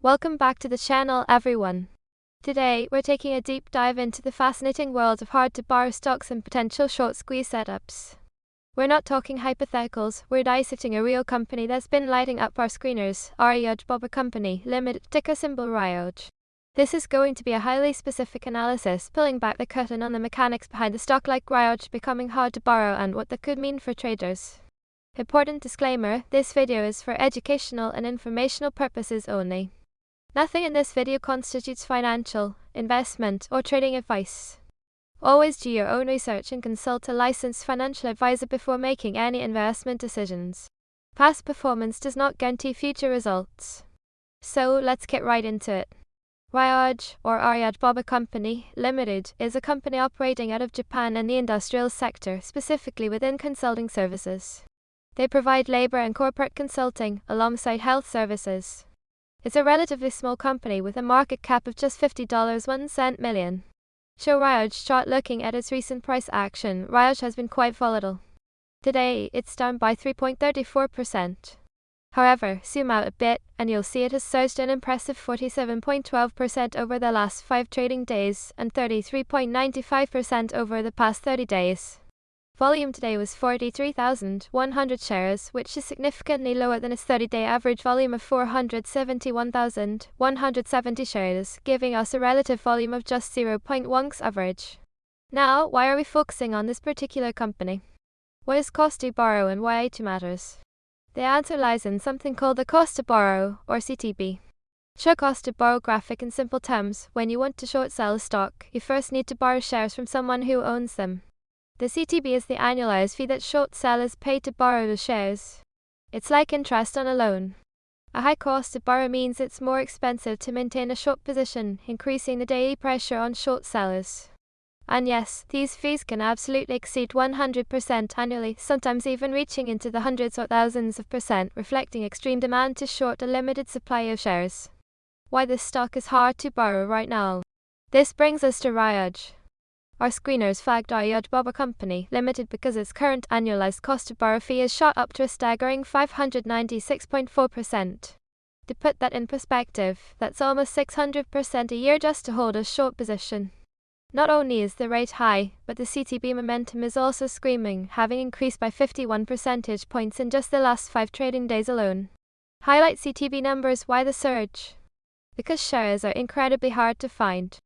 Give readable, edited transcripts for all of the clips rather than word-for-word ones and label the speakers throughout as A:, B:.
A: Welcome back to the channel, everyone. Today, we're taking a deep dive into the fascinating world of hard-to-borrow stocks and potential short squeeze setups. We're not talking hypotheticals, we're dissecting a real company that's been lighting up our screeners, RYOJ Boba Company Limited, ticker symbol RYOJ. This is going to be a highly specific analysis, pulling back the curtain on the mechanics behind the stock like RYOJ becoming hard to borrow and what that could mean for traders. Important disclaimer, this video is for educational and informational purposes only. Nothing in this video constitutes financial, investment, or trading advice. Always do your own research and consult a licensed financial advisor before making any investment decisions. Past performance does not guarantee future results. So let's get right into it. RYOJ, or RYOJ Boba Company Limited, is a company operating out of Japan in the industrial sector, specifically within consulting services. They provide labor and corporate consulting, alongside health services. It's a relatively small company with a market cap of just $50.01 million. Show RYOJ chart. Looking at its recent price action, RYOJ has been quite volatile. Today, it's down by 3.34%. However, zoom out a bit, and you'll see it has surged an impressive 47.12% over the last 5 trading days, and 33.95% over the past 30 days. Volume today was 43,100 shares, which is significantly lower than its 30-day average volume of 471,170 shares, giving us a relative volume of just 0.1x average. Now, why are we focusing on this particular company? What is cost to borrow and why it matters? The answer lies in something called the cost to borrow, or CTB. Show cost to borrow graphic in simple terms. When you want to short sell a stock, you first need to borrow shares from someone who owns them. The CTB is the annualized fee that short sellers pay to borrow the shares. It's like interest on a loan. A high cost to borrow means it's more expensive to maintain a short position, increasing the daily pressure on short sellers. And yes, these fees can absolutely exceed 100% annually, sometimes even reaching into the hundreds or thousands of %, reflecting extreme demand to short a limited supply of shares. Why this stock is hard to borrow right now. This brings us to RYOJ. Our screeners flagged RYOJ Boba Company Limited because its current annualized cost to borrow fee has shot up to a staggering 596.4%. To put that in perspective, that's almost 600% a year just to hold a short position. Not only is the rate high, but the CTB momentum is also screaming, having increased by 51 percentage points in just the last 5 trading days alone. Highlight CTB numbers. Why the surge? Because shares are incredibly hard to find.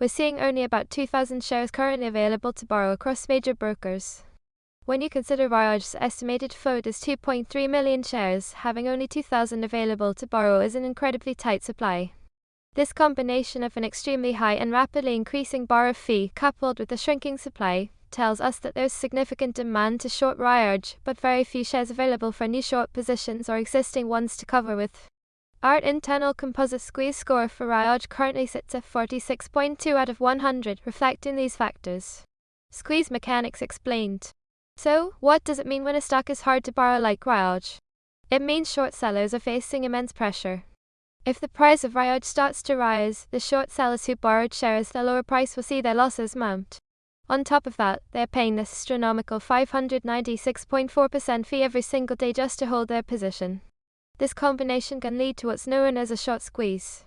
A: We're seeing only about 2,000 shares currently available to borrow across major brokers. When you consider RYOJ's estimated float is 2.3 million shares, having only 2,000 available to borrow is an incredibly tight supply. This combination of an extremely high and rapidly increasing borrow fee, coupled with a shrinking supply, tells us that there's significant demand to short RYOJ, but very few shares available for new short positions or existing ones to cover with. Our internal composite squeeze score for RYOJ currently sits at 46.2 out of 100, reflecting these factors. Squeeze mechanics explained. So, what does it mean when a stock is hard to borrow like RYOJ? It means short sellers are facing immense pressure. If the price of RYOJ starts to rise, the short sellers who borrowed shares at a lower price will see their losses mount. On top of that, they are paying this astronomical 596.4% fee every single day just to hold their position. This combination can lead to what's known as a short squeeze.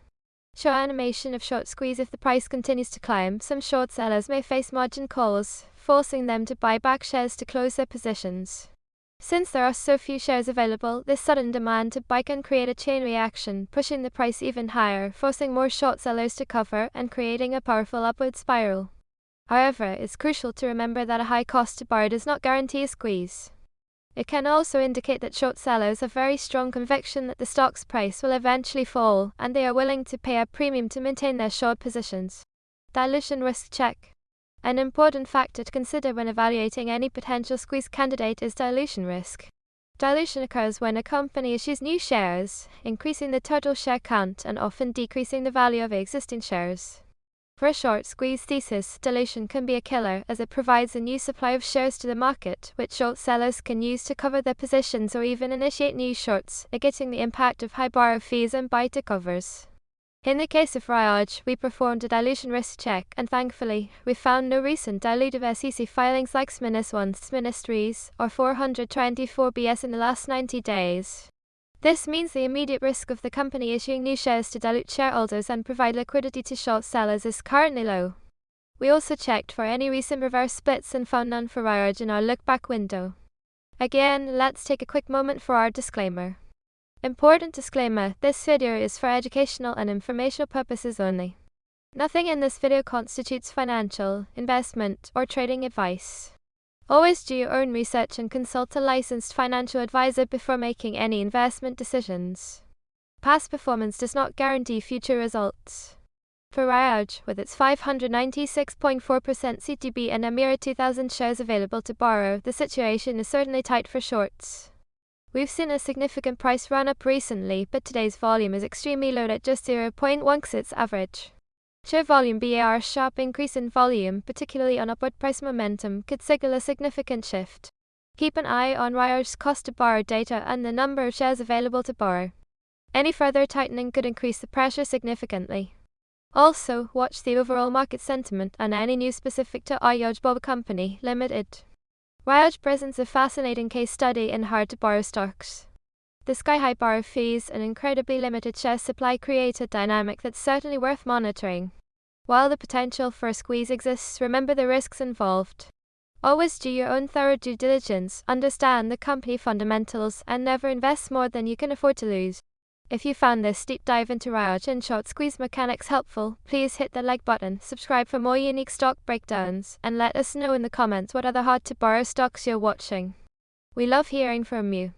A: Show animation of short squeeze. If the price continues to climb, some short sellers may face margin calls, forcing them to buy back shares to close their positions. Since there are so few shares available, this sudden demand to buy can create a chain reaction, pushing the price even higher, forcing more short sellers to cover and creating a powerful upward spiral. However, it's crucial to remember that a high cost to borrow does not guarantee a squeeze. It can also indicate that short sellers have very strong conviction that the stock's price will eventually fall, and they are willing to pay a premium to maintain their short positions. Dilution risk check. An important factor to consider when evaluating any potential squeeze candidate is dilution risk. Dilution occurs when a company issues new shares, increasing the total share count and often decreasing the value of existing shares. For a short squeeze thesis, dilution can be a killer, as it provides a new supply of shares to the market, which short sellers can use to cover their positions or even initiate new shorts, negating the impact of high borrow fees and buy-to covers. In the case of RYOJ, we performed a dilution risk check, and thankfully, we found no recent dilutive SEC filings like SMINIS 1, SMINIS 3, or 424BS in the last 90 days. This means the immediate risk of the company issuing new shares to dilute shareholders and provide liquidity to short sellers is currently low. We also checked for any recent reverse splits and found none for RYOJ in our look-back window. Again, let's take a quick moment for our disclaimer. Important disclaimer, this video is for educational and informational purposes only. Nothing in this video constitutes financial, investment, or trading advice. Always do your own research and consult a licensed financial advisor before making any investment decisions. Past performance does not guarantee future results. For RYOJ, with its 596.4% CTB and a mere 2,000 shares available to borrow, the situation is certainly tight for shorts. We've seen a significant price run-up recently, but today's volume is extremely low at just 0.1x its average. Share volume BAR sharp increase in volume, particularly on upward price momentum, could signal a significant shift. Keep an eye on RYOJ's cost to borrow data and the number of shares available to borrow. Any further tightening could increase the pressure significantly. Also, watch the overall market sentiment and any news specific to RYOJ Bob Company Limited. RYOJ presents a fascinating case study in hard-to-borrow stocks. The sky-high borrow fees and incredibly limited share supply create a dynamic that's certainly worth monitoring. While the potential for a squeeze exists, remember the risks involved. Always do your own thorough due diligence, understand the company fundamentals, and never invest more than you can afford to lose. If you found this deep dive into RYOJ and short squeeze mechanics helpful, please hit the like button, subscribe for more unique stock breakdowns, and let us know in the comments what other hard-to-borrow stocks you're watching. We love hearing from you.